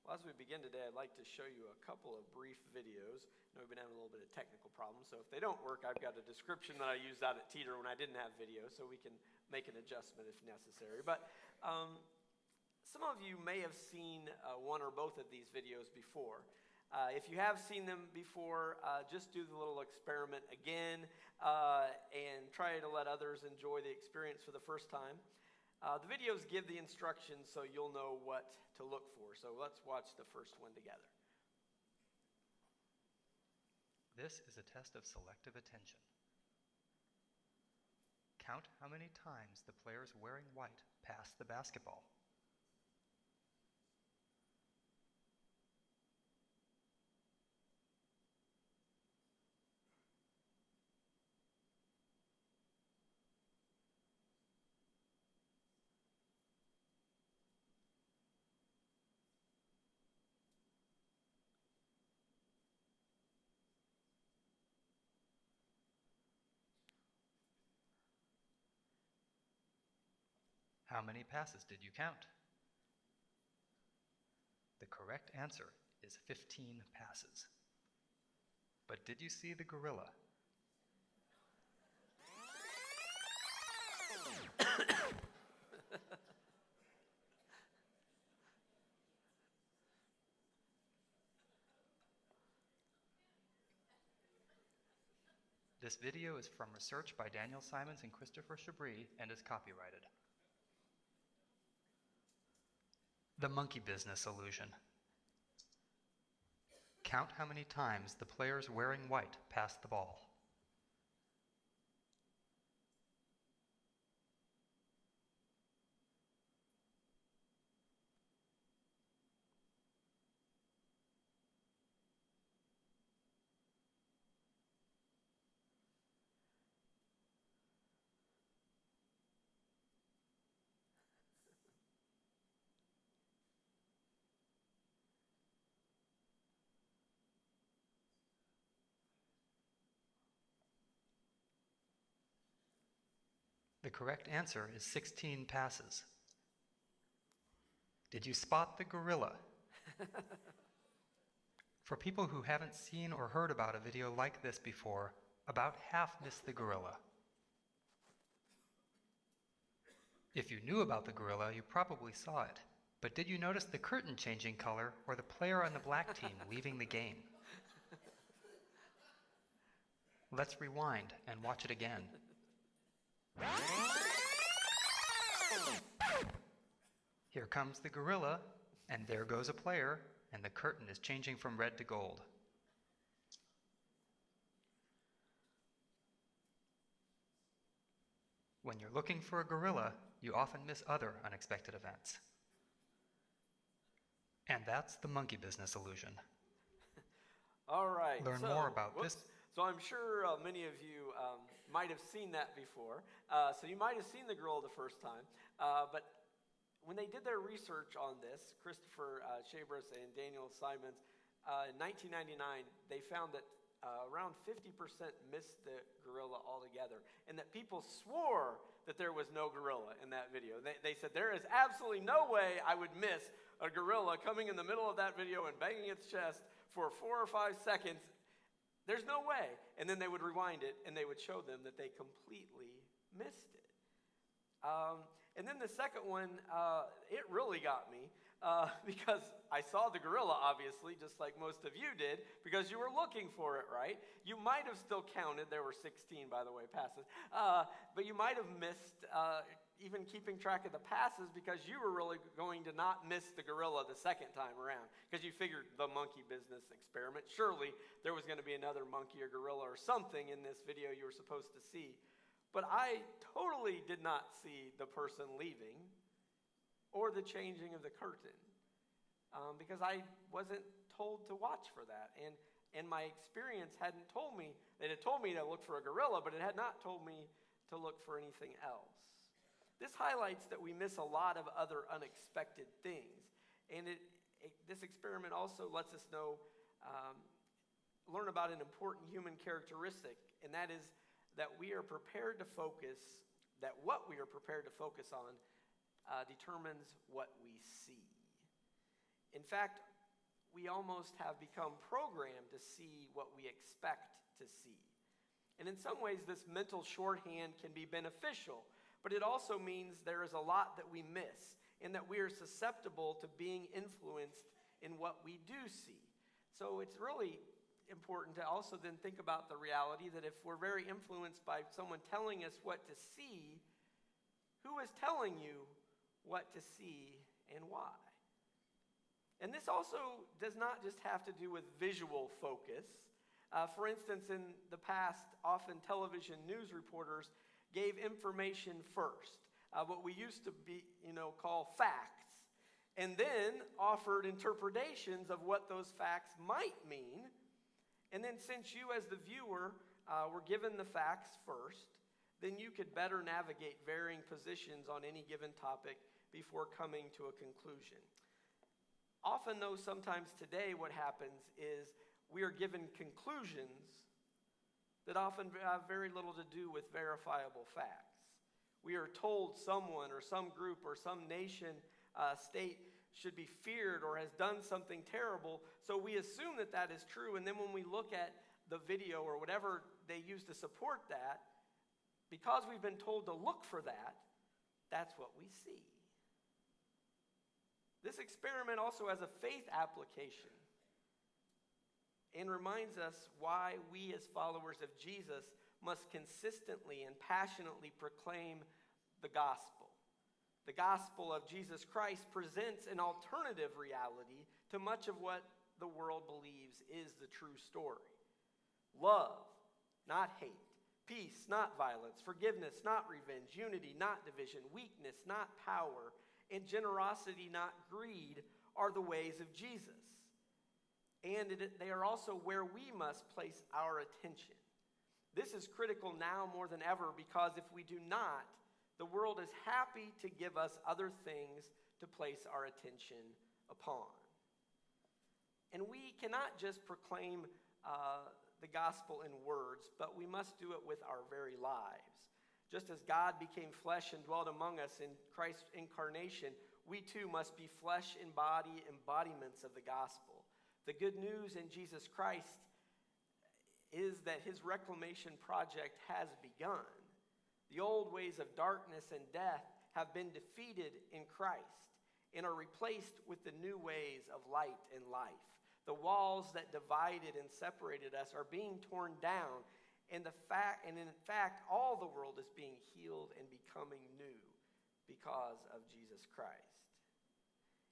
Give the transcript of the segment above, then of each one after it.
Well, as we begin today, I'd like to show you a couple of brief videos. I know we've been having a little bit of technical problems, so if they don't work, I've got a description that I used out at Teeter when I didn't have video, so we can make an adjustment if necessary. But some of you may have seen one or both of these videos before. If you have seen them before, just do the little experiment again and try to let others enjoy the experience for the first time. The videos give the instructions so you'll know what to look for. So let's watch the first one together. This is a test of selective attention. Count how many times the players wearing white pass the basketball. How many passes did you count? The correct answer is 15 passes. But did you see the gorilla? This video is from research by Daniel Simons and Christopher Chabris and is copyrighted. The monkey business illusion. Count how many times the players wearing white pass the ball. The correct answer is 16 passes. Did you spot the gorilla? For people who haven't seen or heard about a video like this before, about half missed the gorilla. If you knew about the gorilla, you probably saw it. But did you notice the curtain changing color or the player on the black team leaving the game? Let's rewind and watch it again. Here comes the gorilla, and there goes a player, and the curtain is changing from red to gold. When you're looking for a gorilla, you often miss other unexpected events. And that's the monkey business illusion. All right. Learn more about this. So I'm sure many of you might have seen that before. So you might have seen the gorilla the first time. But when they did their research on this, Christopher Chabris and Daniel Simons, in 1999, they found that around 50% missed the gorilla altogether, and that people swore that there was no gorilla in that video. They said, there is absolutely no way I would miss a gorilla coming in the middle of that video and banging its chest for 4 or 5 seconds. There's no way. And then they would rewind it, and they would show them that they completely missed it. And then the second one, it really got me because I saw the gorilla, obviously, just like most of you did, because you were looking for it, right? You might have still counted. There were 16, by the way, passes. But you might have missed even keeping track of the passes because you were really going to not miss the gorilla the second time around because you figured the monkey business experiment. Surely there was going to be another monkey or gorilla or something in this video you were supposed to see. But I totally did not see the person leaving or the changing of the curtain because I wasn't told to watch for that. And my experience hadn't told me, it had told me to look for a gorilla, but it had not told me to look for anything else. This highlights that we miss a lot of other unexpected things. And this experiment also lets us know, learn about an important human characteristic, and that is that we are prepared to focus, that what we are prepared to focus on determines what we see. In fact, we almost have become programmed to see what we expect to see. And in some ways, this mental shorthand can be beneficial, but it also means there is a lot that we miss and that we are susceptible to being influenced in what we do see. So it's really important to also then think about the reality that if we're very influenced by someone telling us what to see, who is telling you what to see and why? And this also does not just have to do with visual focus. For instance, in the past, often television news reporters gave information first, what we used to call facts, and then offered interpretations of what those facts might mean. And then since you as the viewer were given the facts first, then you could better navigate varying positions on any given topic before coming to a conclusion. Often, though, sometimes today what happens is we are given conclusions that often have very little to do with verifiable facts. We are told someone or some group or some nation, state should be feared or has done something terrible, so we assume that that is true, and then when we look at the video or whatever they use to support that, because we've been told to look for that, that's what we see. This experiment also has a faith application and reminds us why we as followers of Jesus must consistently and passionately proclaim the gospel. The gospel of Jesus Christ presents an alternative reality to much of what the world believes is the true story. Love, not hate. Peace, not violence. Forgiveness, not revenge. Unity, not division. Weakness, not power. And generosity, not greed, are the ways of Jesus. And they are also where we must place our attention. This is critical now more than ever because if we do not, the world is happy to give us other things to place our attention upon. And we cannot just proclaim the gospel in words, but we must do it with our very lives. Just as God became flesh and dwelt among us in Christ's incarnation, we too must be flesh and body embodiments of the gospel. The good news in Jesus Christ is that his reclamation project has begun. The old ways of darkness and death have been defeated in Christ and are replaced with the new ways of light and life. The walls that divided and separated us are being torn down, and in fact, all the world is being healed and becoming new because of Jesus Christ.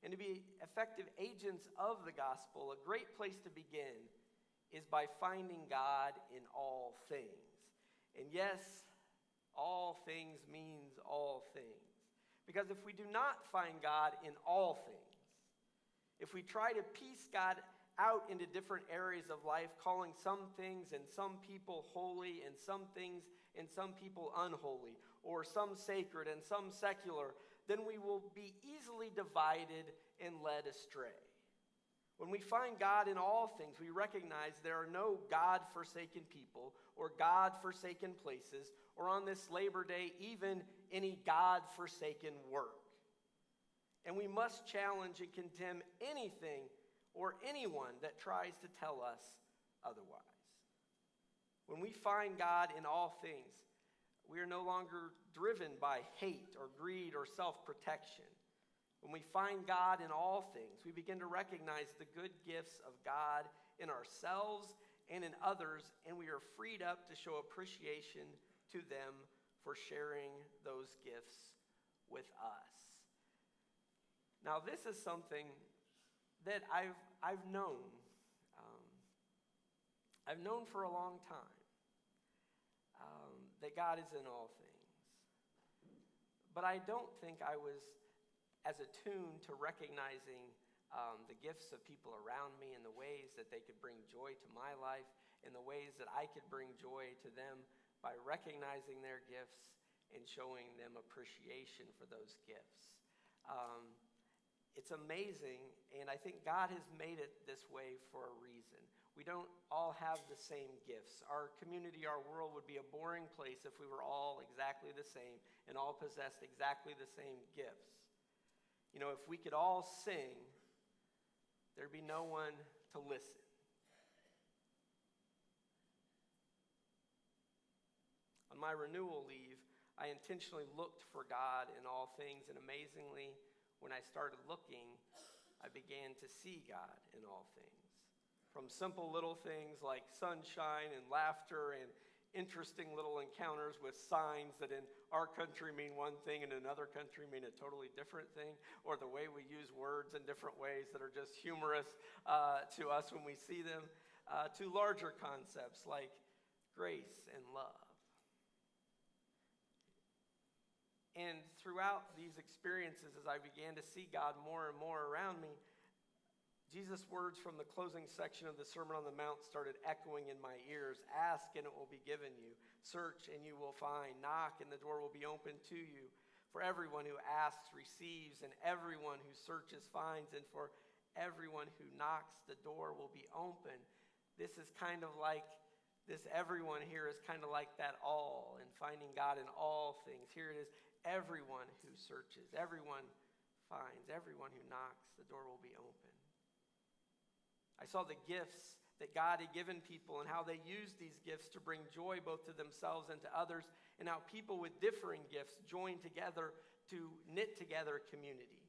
And to be effective agents of the gospel, a great place to begin is by finding God in all things. And yes, all things means all things. Because if we do not find God in all things, if we try to piece God out into different areas of life, calling some things and some people holy and some things and some people unholy, or some sacred and some secular, then we will be easily divided and led astray. When we find God in all things, we recognize there are no God-forsaken people or God-forsaken places, or on this Labor Day, even any God-forsaken work. And we must challenge and condemn anything or anyone that tries to tell us otherwise. When we find God in all things, we are no longer driven by hate or greed or self-protection. When we find God in all things, we begin to recognize the good gifts of God in ourselves and in others, and we are freed up to show appreciation to them for sharing those gifts with us. Now, this is something that I've known. I've known for a long time that God is in all things. But I don't think I was as attuned to recognizing the gifts of people around me and the ways that they could bring joy to my life and the ways that I could bring joy to them by recognizing their gifts and showing them appreciation for those gifts. It's amazing, and I think God has made it this way for a reason. We don't all have the same gifts. Our community, our world would be a boring place if we were all exactly the same and all possessed exactly the same gifts. You know, if we could all sing, there'd be no one to listen. On my renewal leave, I intentionally looked for God in all things, and amazingly, when I started looking, I began to see God in all things. From simple little things like sunshine and laughter and interesting little encounters with signs that in our country mean one thing and in another country mean a totally different thing, or the way we use words in different ways that are just humorous to us when we see them, to larger concepts like grace and love. And throughout these experiences, as I began to see God more and more around me, Jesus' words from the closing section of the Sermon on the Mount started echoing in my ears. Ask and it will be given you. Search and you will find. Knock and the door will be opened to you. For everyone who asks receives, and everyone who searches finds, and for everyone who knocks the door will be open. This is kind of like, this everyone here is kind of like that all, and finding God in all things. Here it is. Everyone who searches, everyone finds, everyone who knocks, the door will be open. I saw the gifts that God had given people and how they used these gifts to bring joy both to themselves and to others, and how people with differing gifts joined together to knit together a community.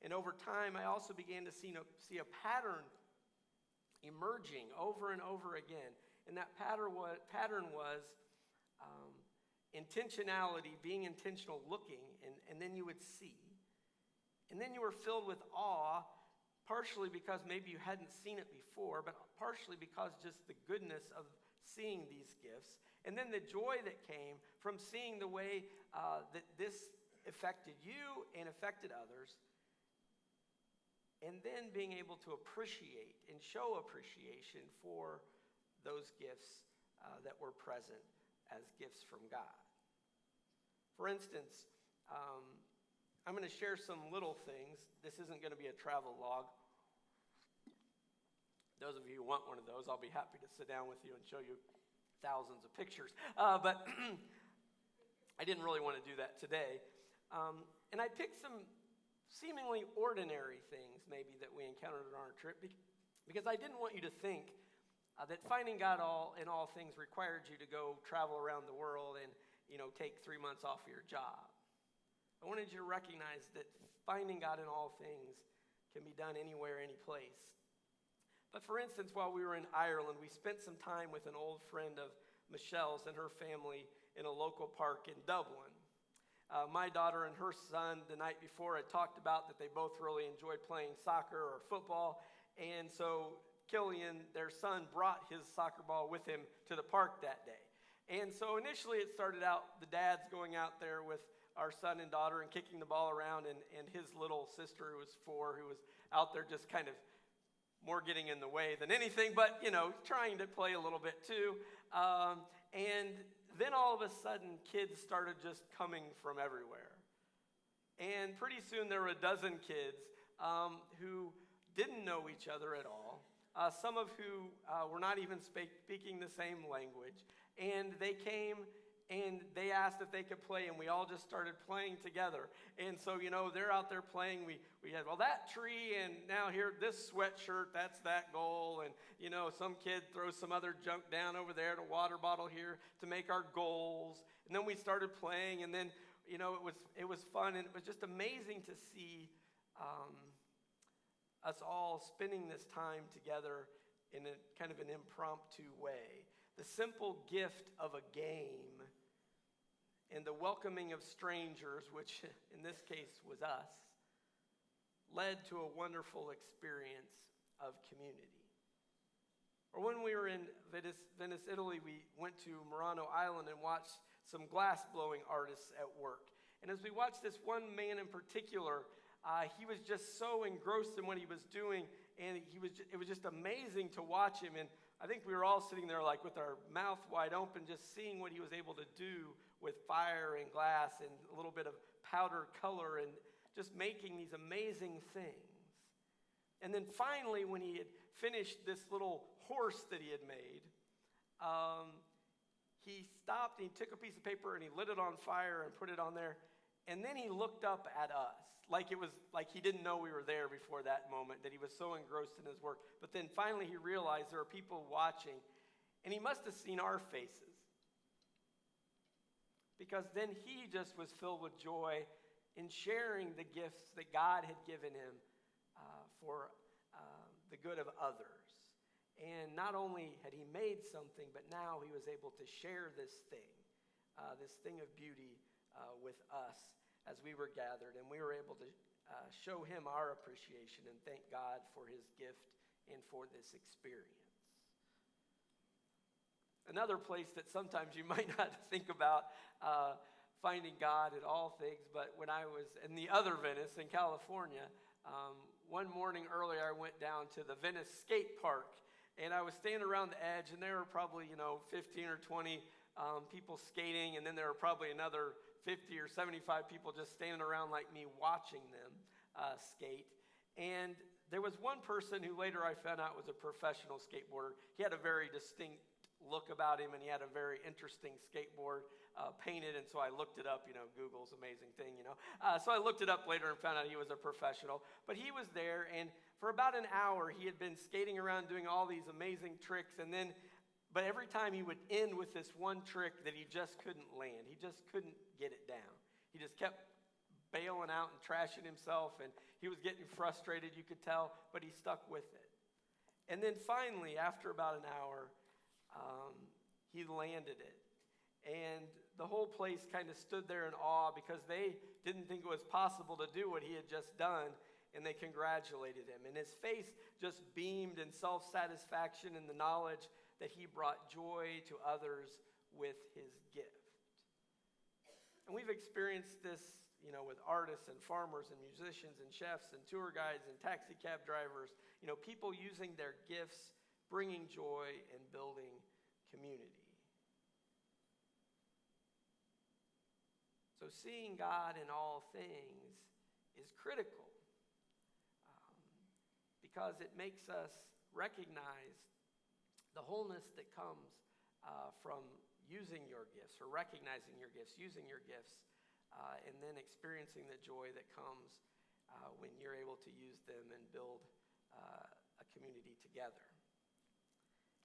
And over time, I also began to see a pattern emerging over and over again. And that pattern was intentionality, being intentional, looking, and then you would see. And then you were filled with awe, partially because maybe you hadn't seen it before, but partially because just the goodness of seeing these gifts. And then the joy that came from seeing the way that this affected you and affected others. And then being able to appreciate and show appreciation for those gifts that were present as gifts from God. For instance, I'm going to share some little things. This isn't going to be a travel log. Those of you who want one of those, I'll be happy to sit down with you and show you thousands of pictures. But I didn't really want to do that today. And I picked some seemingly ordinary things maybe that we encountered on our trip because I didn't want you to think that finding God in all things required you to go travel around the world and take 3 months off of your job. I wanted you to recognize that finding God in all things can be done anywhere, any place. But for instance, while we were in Ireland, we spent some time with an old friend of Michelle's and her family in a local park in Dublin. My daughter and her son the night before had talked about that they both really enjoyed playing soccer or football, and so Killian, their son, brought his soccer ball with him to the park that day. And so initially it started out the dads going out there with our son and daughter and kicking the ball around, and his little sister, who was 4, who was out there just kind of more getting in the way than anything, but, trying to play a little bit too. And then all of a sudden, kids started just coming from everywhere. And pretty soon there were a dozen kids who didn't know each other at all. Some of who were not even speaking the same language. And they came and they asked if they could play, and we all just started playing together. And so, they're out there playing. We had, that tree, and now here, this sweatshirt, that's that goal. And, some kid throws some other junk down over there, a water bottle here to make our goals. And then we started playing, and then, it was fun, and it was just amazing to see us all spending this time together in a kind of an impromptu way. The simple gift of a game and the welcoming of strangers, which in this case was us, led to a wonderful experience of community. Or when we were in Venice, Italy, we went to Murano Island and watched some glass-blowing artists at work. And as we watched this one man in particular, he was just so engrossed in what he was doing, and it was just amazing to watch him. And I think we were all sitting there like with our mouth wide open, just seeing what he was able to do with fire and glass and a little bit of powder color and just making these amazing things. And then finally, when he had finished this little horse that he had made, he stopped and he took a piece of paper and he lit it on fire and put it on there. And then he looked up at us, like it was like he didn't know we were there before that moment, that he was so engrossed in his work. But then finally he realized there are people watching, and he must have seen our faces. Because then he just was filled with joy in sharing the gifts that God had given him for the good of others. And not only had he made something, but now he was able to share this thing of beauty with us as we were gathered. And we were able to show him our appreciation and thank God for his gift and for this experience. Another place that sometimes you might not think about finding God in all things, but when I was in the other Venice in California, one morning earlier I went down to the Venice skate park, and I was standing around the edge, and there were probably 15 or 20 people skating, and then there were probably another 50 or 75 people just standing around like me watching them skate. And there was one person who later I found out was a professional skateboarder. He had a very distinct look about him, and he had a very interesting skateboard painted, and so I looked it up. Google's amazing thing, so I looked it up later and found out he was a professional. But he was there, and for about an hour he had been skating around doing all these amazing tricks, but every time he would end with this one trick that he just couldn't land. He just couldn't get it down. He just kept bailing out and trashing himself, and he was getting frustrated, you could tell, but he stuck with it. And then finally, after about an hour, he landed it. And the whole place kind of stood there in awe because they didn't think it was possible to do what he had just done, and they congratulated him. And his face just beamed in self-satisfaction in the knowledge that he brought joy to others with his gift. And we've experienced this, with artists and farmers and musicians and chefs and tour guides and taxi cab drivers, people using their gifts, bringing joy and building community. So seeing God in all things is critical because it makes us recognize the wholeness that comes from using your gifts, or recognizing your gifts, using your gifts, and then experiencing the joy that comes when you're able to use them and build a community together.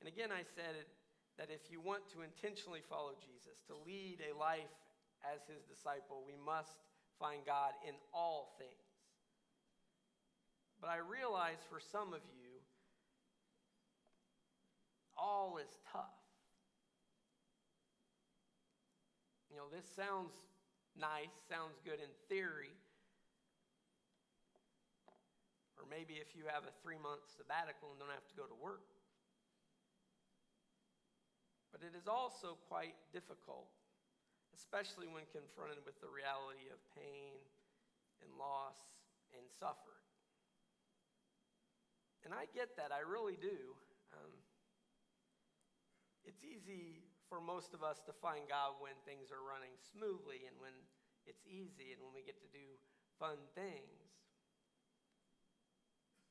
And again, I said that if you want to intentionally follow Jesus, to lead a life as his disciple, we must find God in all things. But I realize for some of you, all is tough. This sounds nice, sounds good in theory. Or maybe if you have a 3-month sabbatical and don't have to go to work. But it is also quite difficult, especially when confronted with the reality of pain and loss and suffering. And I get that, I really do. It's easy for most of us to find God when things are running smoothly and when it's easy and when we get to do fun things.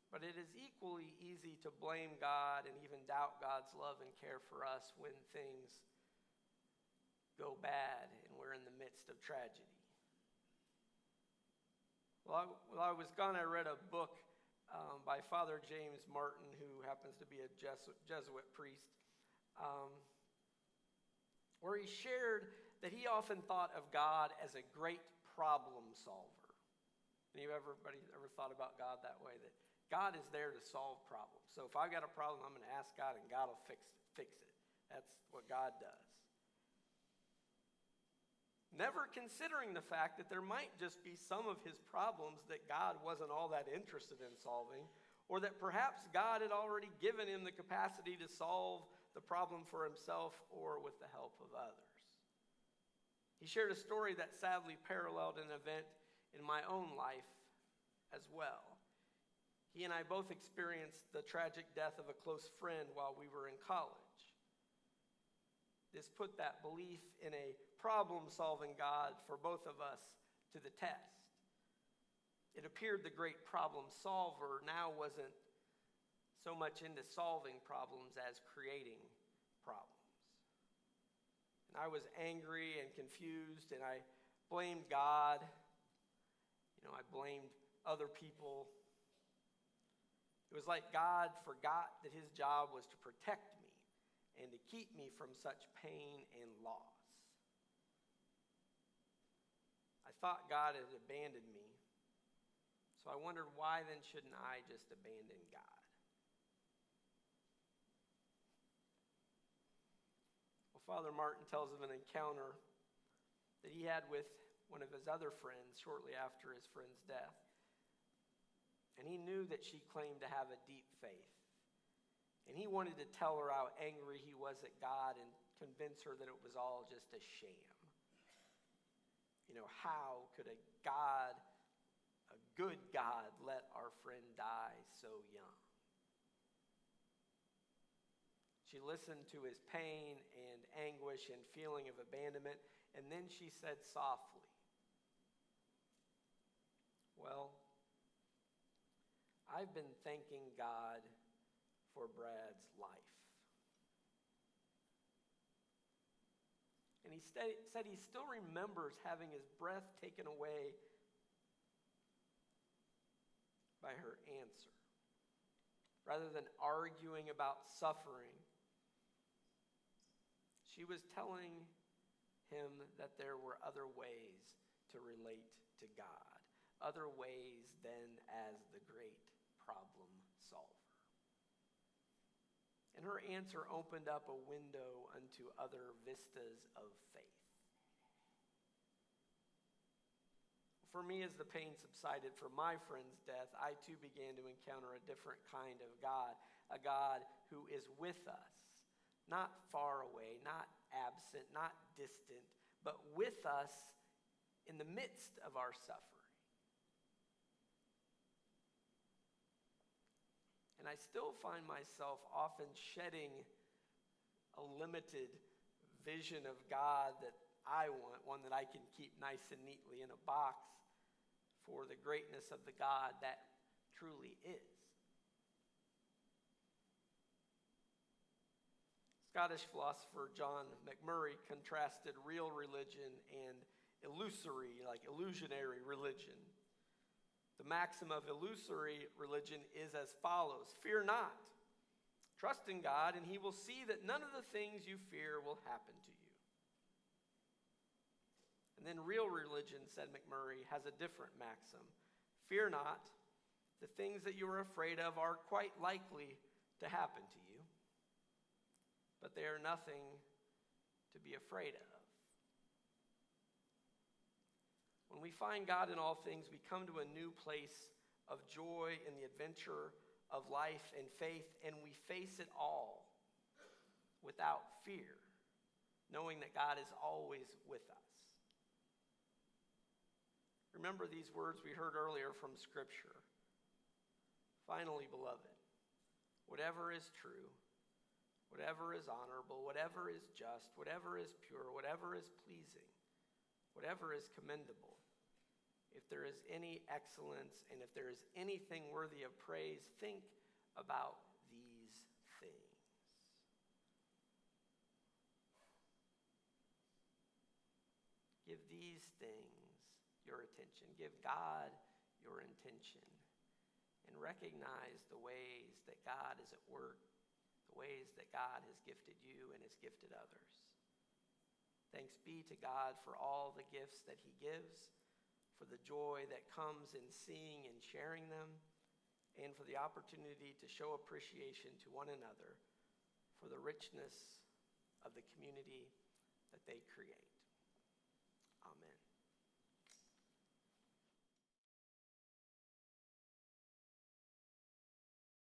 But it is equally easy to blame God and even doubt God's love and care for us when things go bad and we're in the midst of tragedy. While I was gone, I read a book by Father James Martin, who happens to be a Jesuit priest, where he shared that he often thought of God as a great problem solver. Everybody ever thought about God that way? That God is there to solve problems. So if I've got a problem, I'm going to ask God, and God will fix it. That's what God does. Never considering the fact that there might just be some of his problems that God wasn't all that interested in solving, or that perhaps God had already given him the capacity to solve the problem for himself or with the help of others. He shared a story that sadly paralleled an event in my own life as well. He and I both experienced the tragic death of a close friend while we were in college. This put that belief in a problem-solving God for both of us to the test. It appeared the great problem solver now wasn't so much into solving problems as creating problems. And I was angry and confused, and I blamed God. I blamed other people. It was like God forgot that his job was to protect me and to keep me from such pain and loss. I thought God had abandoned me, so I wondered, why then shouldn't I just abandon God? Well, Father Martin tells of an encounter that he had with one of his other friends shortly after his friend's death. And he knew that she claimed to have a deep faith. And he wanted to tell her how angry he was at God and convince her that it was all just a sham. How could a good God, let our friend die so young? She listened to his pain and anguish and feeling of abandonment, and then she said softly, "Well, I've been thanking God for Brad's life." And he said he still remembers having his breath taken away by her answer. Rather than arguing about suffering, she was telling him that there were other ways to relate to God, other ways than as the great problem solver. And her answer opened up a window unto other vistas of faith. For me, as the pain subsided from my friend's death, I too began to encounter a different kind of God, a God who is with us, not far away, not absent, not distant, but with us in the midst of our suffering. And I still find myself often shedding a limited vision of God that I want, one that I can keep nice and neatly in a box, for the greatness of the God that truly is. Scottish philosopher John McMurray contrasted real religion and illusionary religion. The maxim of illusory religion is as follows: fear not. Trust in God, and he will see that none of the things you fear will happen to you. And then real religion, said McMurray, has a different maxim. Fear not. The things that you are afraid of are quite likely to happen to you, but they are nothing to be afraid of. When we find God in all things, we come to a new place of joy in the adventure of life and faith, and we face it all without fear, knowing that God is always with us. Remember these words we heard earlier from Scripture. Finally, beloved, whatever is true, whatever is honorable, whatever is just, whatever is pure, whatever is pleasing, whatever is commendable, if there is any excellence and if there is anything worthy of praise, think about these things. Give these things your attention. Give God your intention. And recognize the ways that God is at work, the ways that God has gifted you and has gifted others. Thanks be to God for all the gifts that he gives, for the joy that comes in seeing and sharing them, and for the opportunity to show appreciation to one another for the richness of the community